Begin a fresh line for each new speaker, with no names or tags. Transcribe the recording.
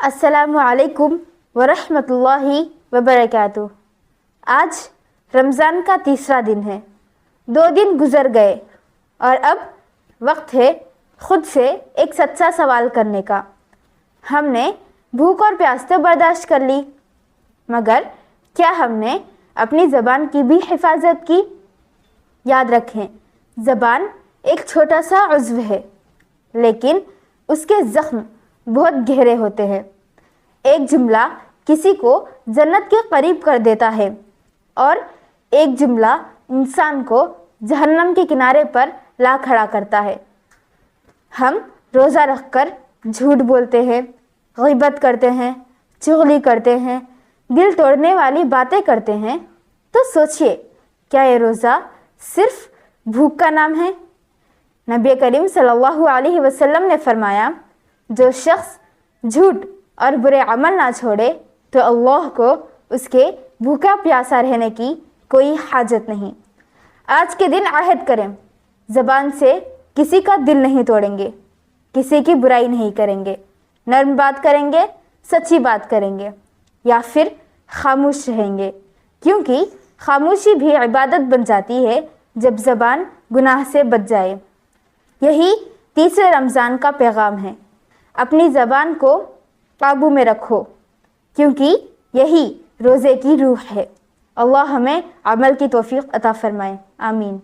السلام علیکم ورحمۃ اللہ وبرکاتہ۔ آج رمضان کا تیسرا دن ہے۔ 2 دن گزر گئے اور اب وقت ہے خود سے ایک سچا سوال کرنے کا۔ ہم نے بھوک اور پیاس تو برداشت کر لی، مگر کیا ہم نے اپنی زبان کی بھی حفاظت کی؟ یاد رکھیں، زبان ایک چھوٹا سا عضو ہے، لیکن اس کے زخم بہت گہرے ہوتے ہیں۔ ایک جملہ کسی کو جنت کے قریب کر دیتا ہے اور ایک جملہ انسان کو جہنم کے کنارے پر لا کھڑا کرتا ہے۔ ہم روزہ رکھ کر جھوٹ بولتے ہیں، غیبت کرتے ہیں، چغلی کرتے ہیں، دل توڑنے والی باتیں کرتے ہیں، تو سوچئے کیا یہ روزہ صرف بھوک کا نام ہے؟ نبی کریم صلی اللہ علیہ وسلم نے فرمایا، جو شخص جھوٹ اور برے عمل نہ چھوڑے تو اللہ کو اس کے بھوکا پیاسا رہنے کی کوئی حاجت نہیں۔ آج کے دن عہد کریں، زبان سے کسی کا دل نہیں توڑیں گے، کسی کی برائی نہیں کریں گے، نرم بات کریں گے، سچی بات کریں گے، یا پھر خاموش رہیں گے، کیونکہ خاموشی بھی عبادت بن جاتی ہے جب زبان گناہ سے بچ جائے۔ یہی تیسرے رمضان کا پیغام ہے۔ اپنی زبان کو قابو میں رکھو، کیونکہ یہی روزے کی روح ہے۔ اللہ ہمیں عمل کی توفیق عطا فرمائے، آمین۔